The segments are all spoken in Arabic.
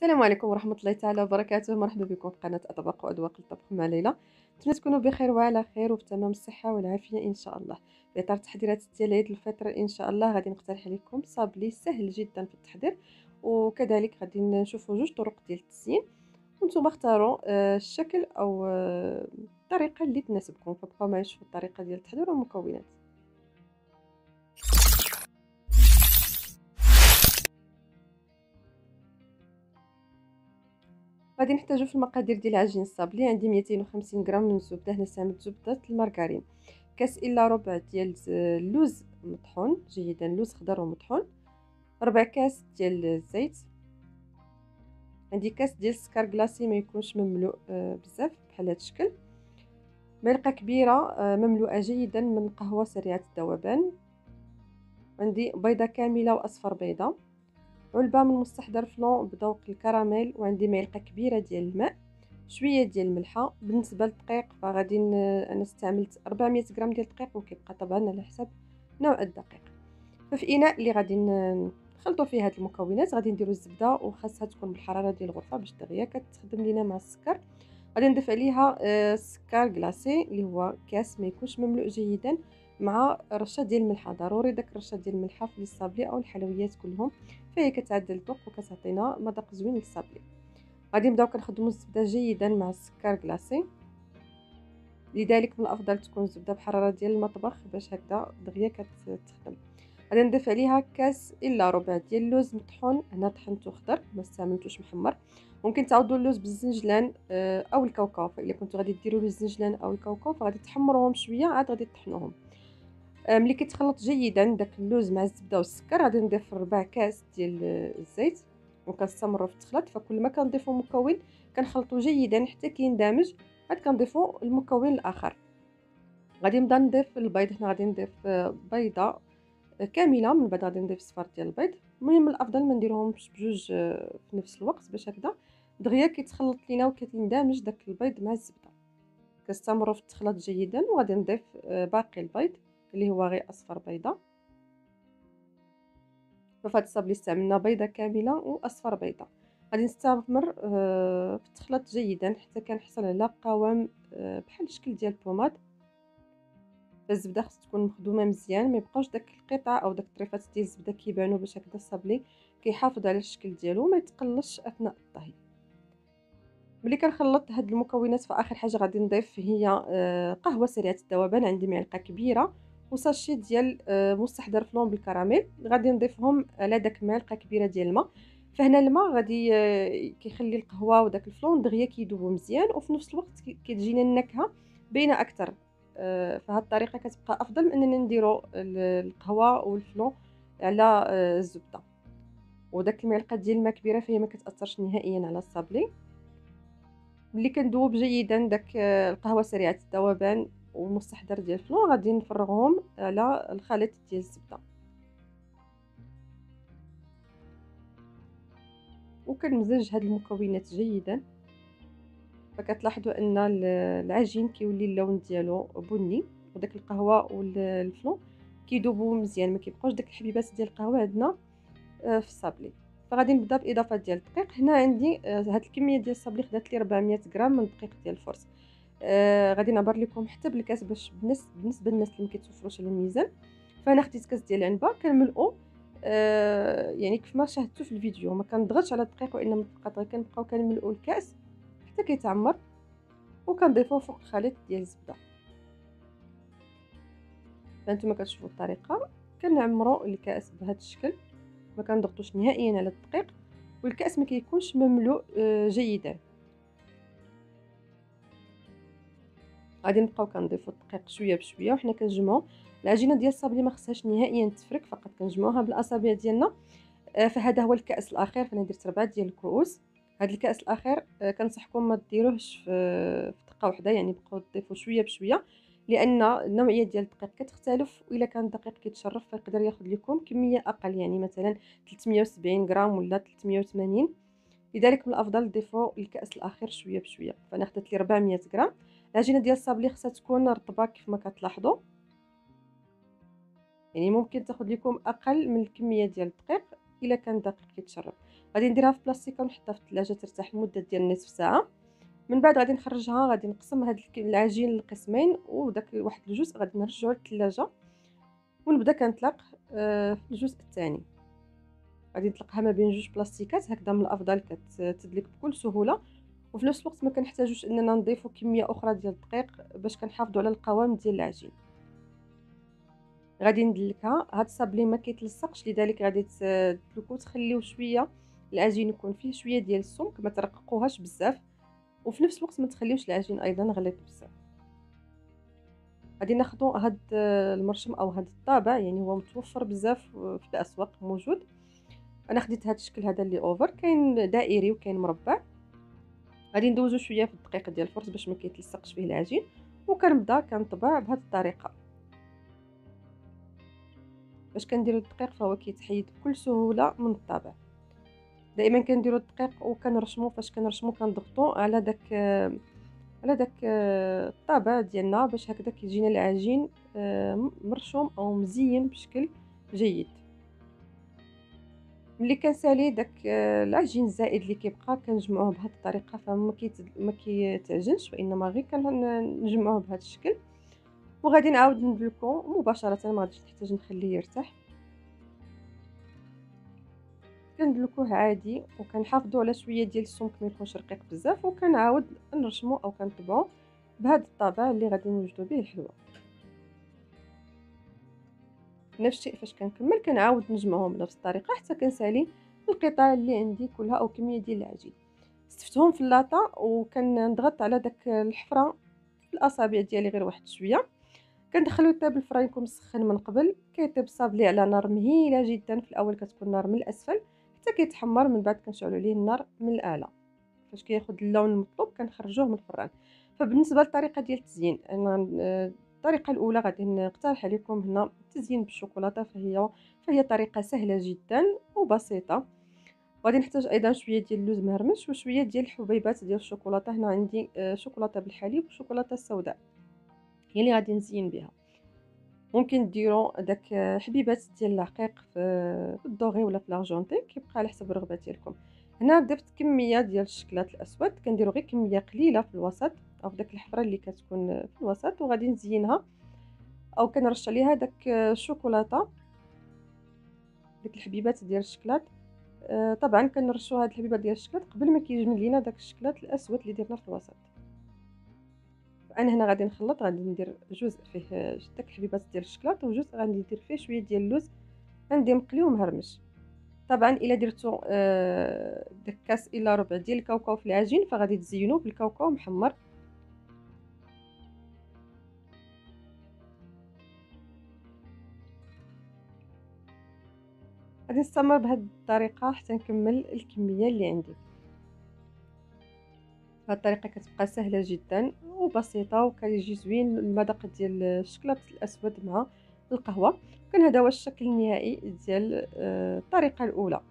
السلام عليكم ورحمة الله تعالى وبركاته. مرحبا بكم في قناة أطباق وأذواق الطبخ مع ليلى. نتمنى تكونوا بخير وعلى خير وفي تمام الصحة والعافية إن شاء الله. في إطار التحضيرات ديال عيد الفطر إن شاء الله غادي نقترح عليكم صابلي سهل جدا في التحضير، وكذلك غادي نشوفوا جوج طرق ديال التزيين وانتم اختاروا الشكل أو الطريقة اللي تناسبكم، فبقاو معايا شوفوا الطريقة ديال التحضير والمكونات. غادي نحتاجو في المقادير ديال عجين الصابلي. عندي 250 غرام من الزبده، هنا استعملت زبده المارغرين، كاس الا ربع ديال اللوز مطحون جيدا، لوز خضر ومطحون، ربع كاس ديال الزيت، عندي كاس ديال السكر كلاصي ما يكونش مملوء بزاف بحال هذا الشكل، معلقه كبيره مملوءه جيدا من قهوه سريعه الذوبان، عندي بيضه كامله واصفر بيضه، علبه من مستحضر فلون بذوق الكراميل، وعندي معلقه كبيره ديال الماء، شويه ديال الملحه. بالنسبه للدقيق فغادي انا استعملت 400 غرام ديال الدقيق، وكيبقى طبعا على حسب نوع الدقيق. ففي اناء اللي غادي نخلطوا فيه هاد المكونات غادي نديروا الزبده، وخاصها تكون بالحراره ديال الغرفه باش دغيا كتخدم لينا مع السكر. غادي نضيف عليها السكر كلاصي اللي هو كاس ما يكونش مملوء جيدا، مع رشه ديال الملحه. ضروري داك الرشه ديال الملحه في الصابلي او الحلويات كلهم، فهي كتعدل الذوق وكتعطينا مذاق زوين للصابلي. غادي نبداو كنخدموا الزبده جيدا مع السكر كلاصي، لذلك من الافضل تكون الزبده بحراره ديال المطبخ باش هكذا دغيا كتخدم. غادي نضيف عليها كاس الا ربع ديال اللوز مطحون، هنا طحنته خضر ما استعملتوش محمر. ممكن تعوضوا اللوز بالزنجلان او الكاوكاو، فالا كنتو غادي ديروا الزنجلان او الكاوكاو فغادي تحمروهم شويه عاد غادي تطحنوهم. ملي كيتخلط جيدا داك اللوز مع الزبده والسكر غادي نضيف ربع كاس ديال الزيت، وكنستمروا في التخلط. فكل ما كنضيفوا مكون كنخلطوا جيدا حتى كيندمج، عاد كنضيفوا المكون الاخر. غادي نبدا نضيف البيض، هنا غادي نضيف بيضه كامله، من بعد غادي نضيف صفار ديال البيض. المهم الافضل ما نديروهمش بجوج في نفس الوقت باش هكذا دغيا كيتخلط لينا وكيندمج داك البيض مع الزبده. كنستمروا في التخلط جيدا، وغادي نضيف باقي البيض اللي هو غير اصفر بيضه. ففي هاد الصابلي استعملنا بيضه كامله واصفر بيضه. غادي نستمر في التخلط جيدا حتى كنحصل على قوام بحال الشكل ديال البوماد. الزبده خصها تكون مخدومه مزيان، ما يبقاوش داك القطع او داك الطريفات ديال الزبده كيبانوا، باش هكذا الصابلي كيحافظ على الشكل ديالو وما يتقلش اثناء الطهي. ملي كنخلط هاد المكونات فاخر حاجه غادي نضيف هي قهوه سريعه الذوبان، عندي معلقه كبيره وساشي ديال مستحضر فلون بالكراميل، غادي نضيفهم على داك معلقه كبيره ديال الماء. فهنا الماء غادي كيخلي القهوه وداك الفلون دغيا كيذوبوا مزيان، وفي نفس الوقت كتجينا النكهه باينه اكثر. فهاد الطريقه كتبقى افضل من اننا نديروا القهوه والفلون على الزبده. وداك المعلقه ديال الماء كبيره فهي ما كتاثرش نهائيا على الصابلي. ملي كندوب جيدا داك القهوه سريعه الذوبان والمستحضر ديال الفلون غادي نفرغهم على الخليط ديال الزبده، وكنمزج هاد المكونات جيدا. فكتلاحظوا ان العجين كيولي اللون ديالو بني، وداك القهوه والفلون كيذوبوا مزيان، ما كيبقاوش داك الحبيبات ديال القهوه عندنا في الصابلي. فغادي نبدا باضافه ديال الدقيق. هنا عندي هاد الكميه ديال الصابلي خدات لي 400 غرام من الدقيق ديال الفرص. غادي نعبر لكم حتى بالكاس باش بالنسبه للناس اللي ما كيتوفروش على الميزان. فانا خديت كاس ديال العنبه كنملؤو يعني كيف ما شاهدتوا في الفيديو، ما كنضغطش على الدقيق وانما فقط غير كنبقاو كنملؤوا الكاس حتى كيتعمر، وكنضيفوه فوق الخليط ديال الزبده. فانتما كتشوفوا الطريقه، كنعمروا الكاس بهذا الشكل، ما كنضغطوش نهائيا على الدقيق، والكاس ما كيكونش مملوء جيدا. غادي نبقاو كنضيفوا الدقيق شويه بشويه، وحنا كنجمعوا العجينه ديال الصابلي ما خصهاش نهائيا تفرك، فقط كنجمعوها بالاصابع ديالنا. فهذا هو الكاس الاخير، فانا درت 4 ديال الكؤوس. هذا الكاس الاخير كنصحكم ما ديروهش في دقه واحده، يعني بقاو تضيفوا شويه بشويه، لان النوعيه ديال الدقيق كتختلف، والا كان الدقيق كيتشرف فيقدر ياخذ لكم كميه اقل، يعني مثلا 370 غرام ولا 380. لذلك من الافضل تضيفوا الكاس الاخير شويه بشويه. فانا خدت لي 400 غرام. العجينه ديال الصابلي خصها تكون رطبه كيف ما كتلاحظوا، يعني ممكن تاخذ لكم اقل من الكميه ديال الدقيق الا كان الدقيق كيتشرب. غادي نديرها في بلاصتيكه ونحطها في الثلاجه ترتاح لمده ديال نصف ساعه. من بعد غادي نخرجها، غادي نقسم هاد العجين لقسمين، وداك واحد الجزء غادي نرجعو للثلاجه ونبدا كنطلق في الجزء الثاني. غادي نطلقها ما بين جوج بلاستيكات هكذا، من الافضل كتدلك بكل سهوله، وفي نفس الوقت ما كنحتاجوش اننا نضيفوا كميه اخرى ديال الدقيق باش كنحافظوا على القوام ديال العجين. غادي ندلكها، هاد الصابلي ما كيتلصقش، لذلك غادي تدلكو وتخليو شويه العجين يكون فيه شويه ديال السمك، ما ترققوهاش بزاف، وفي نفس الوقت ما تخليوش العجين ايضا غليظ بزاف. غادي ناخذ هاد المرشم او هاد الطابع، يعني هو متوفر بزاف في الاسواق موجود. انا خديت هاد الشكل هذا اللي اوفر، كاين دائري وكاين مربع. غادي ندوزو شويه في الدقيق ديال الفرز باش ما كيتلصقش فيه العجين، وكنبدا كنطبع بهذه الطريقه. باش كنديروا الدقيق فهو كيتحيد بكل سهوله من الطابع. دائما كنديروا الدقيق وكنرشمو، فاش كنرشمو كنضغطو على داك الطابع ديالنا باش هكذا كيجينا العجين مرشوم او مزيين بشكل جيد. ملي كنسالي داك العجين الزائد اللي كيبقى كنجمعوه بهذه الطريقه، ما كيتعجنش، وانما غير كنجمعوه بهذا الشكل. وغادي نعاود ندلكو مباشره، ما غاديش نحتاج نخليه يرتاح. كندلكوه عادي وكنحافظوا على شويه ديال السمك، ما يكونش رقيق بزاف، وكنعاود نرشمو او كنطبعو بهذا الطابع اللي غادي نوجدوا به الحلوى. نفس الشيء فاش كنكمل كنعاود نجمعهم بنفس الطريقه حتى كنسالي القطع اللي عندي كلها او كميه ديال العجين. استفتهم في اللاطه وكنضغط على داك الحفره في الاصابع ديالي غير واحد شويه. كندخلو يطيب الفران يكون مسخن من قبل، كيطيب الصابلي على نار مهيله جدا، في الاول كتكون نار من الاسفل حتى كيتحمر، من بعد كنشعلوا عليه النار من الاعلى. فاش كياخذ اللون المطلوب كنخرجوه من الفران. فبالنسبه للطريقه ديال التزيين، انا الطريقه الاولى غادي نقترح عليكم هنا التزيين بالشوكولاته، فهي طريقه سهله جدا وبسيطه. غادي نحتاج ايضا شويه ديال اللوز مهرمش وشويه ديال الحبيبات ديال الشوكولاته. هنا عندي شوكولاته بالحليب وشوكولاته السوداء هي اللي غادي نزين بها. ممكن ديروا داك حبيبات ديال العقيق في الدوغي ولا في لارجونتي، كيبقى على حسب الرغبه ديالكم. هنا درت كميه ديال الشكلاط الاسود، كنديروا غير كميه قليله في الوسط او في داك الحفره اللي كتكون في الوسط، وغادي نزينها او كنرش عليها داك الشوكولاته، ديك الحبيبات ديال الشكلاط. طبعا كنرشوا هاد الحبيبات ديال الشكلاط قبل ما كيجمد لينا داك الشكلاط الاسود اللي درنا في الوسط. انا هنا غادي نخلط، غادي ندير جزء فيه داك الحبيبات ديال الشكلاط، وجزء غادي ندير فيه شويه ديال اللوز عندي مقلي ومهرمش. طبعا الا درتو داك كاس الا ربع ديال الكاوكاو في العجين فغادي تزينوه بالكاوكاو محمر. غادي نستمر بهذه الطريقه حتى نكمل الكميه اللي عندي. هاد الطريقه كتبقى سهله جدا وبسيطه، وكيجي زوين المذاق ديال الشكلاط الاسود مع القهوه. كان هذا هو الشكل النهائي ديال الطريقه الاولى.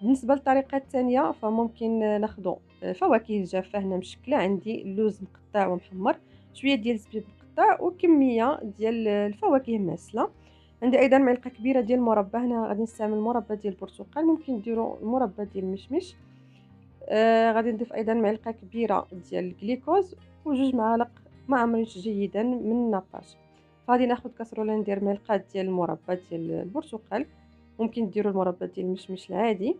بالنسبه للطريقه الثانيه فممكن ناخذ فواكه جافه. هنا مشكله عندي اللوز مقطع ومحمر، شويه ديال الزبيب مقطع، وكميه ديال الفواكه ماسله. عندي ايضا معلقه كبيره ديال المربى، هنا غادي نستعمل مربى ديال البرتقال، ممكن ديروا المربى ديال المشمش. غادي نضيف ايضا معلقه كبيره ديال الجليكوز وجوج معالق معمرينش جيدا من الناباج. غادي ناخذ كاسرونه ندير معلقه ديال المربى ديال البرتقال، ممكن ديروا المربى ديال المشمش العادي.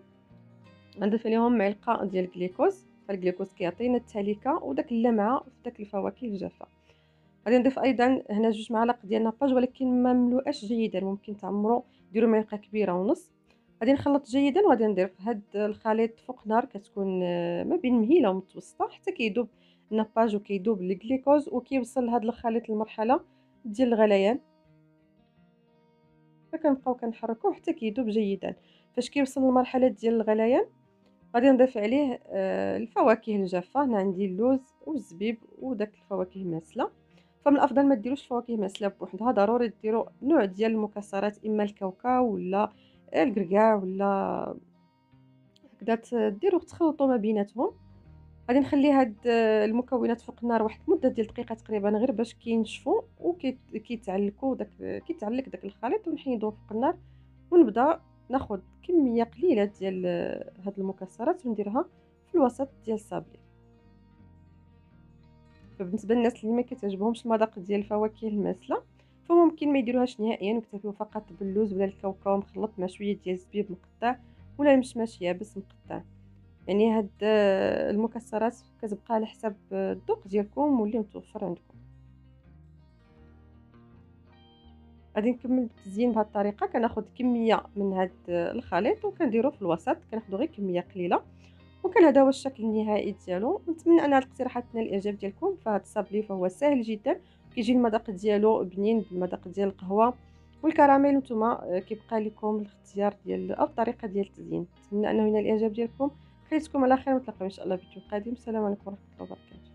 غنضيف عليهم معلقه ديال الجليكوز، فالجليكوز كيعطينا التاليكه وداك اللمعه في داك الفواكه الجافه. غادي نضيف ايضا هنا جوج معالق ديال الناباج، ولكن ما مملوءاش جيدا، ممكن تعمروا ديروا معلقه كبيره ونص. غادي نخلط جيدا وغادي ندير في هذا الخليط فوق نار كتكون ما بين مهيله ومتوسطه حتى كيذوب الناباج وكيذوب الجليكوز وكيوصل هذا الخليط للمرحله ديال الغليان. فكنبقاو كنحركوه حتى كيذوب جيدا. فاش كيوصل للمرحله ديال الغليان غادي نضيف عليه الفواكه الجافه. هنا عندي اللوز والزبيب وداك الفواكه ماسله. فمن الافضل ما ديروش فواكه ماسله بوحدها، ضروري ديروا نوع ديال المكسرات، اما الكاوكاو ولا الكركاع ولا هكذا، ديروا تخلطوا ما بيناتهم. غادي نخلي هاد المكونات فوق النار واحد المده ديال دقيقه تقريبا، غير باش كينشفوا وكيتعلكوا كيتعلك داك الخليط، ونحيدوه فوق النار ونبدا ناخذ كمية قليلة ديال هاد المكسرات ونديرها في الوسط ديال الصابلي. فبالنسبة للناس اللي ما كتعجبهمش المذاق ديال الفواكه الماسلة، فممكن ما يديروهاش نهائيًا ويكتفيو فقط باللوز ولا الكاوكاو مخلط مع شوية ديال الزبيب مقطّع ولا المشماش يابس مقطّع. يعني هاد المكسرات كتبقى على حساب الذوق ديالكم واللي متوفر عندكم. غادي نكمل بالتزيين بهاد الطريقة. كناخد كمية من هاد الخليط وكنديرو في الوسط، كناخدو غير كمية قليلة، وكان هذا هو الشكل النهائي ديالو. نتمنى ان هاد الاقتراحات تنال الاعجاب ديالكم. فهاد الصابلي فهو ساهل جدا، كيجي المذاق ديالو بنين بالمذاق ديال القهوه والكراميل. نتوما كيبقى لكم الاختيار ديال او الطريقه ديال التزيين. نتمنى انه ينال الاعجاب ديالكم. خليتكم على خير ونتلاقاو ان شاء الله في فيديو قادم. السلام عليكم ورحمه الله وبركاته.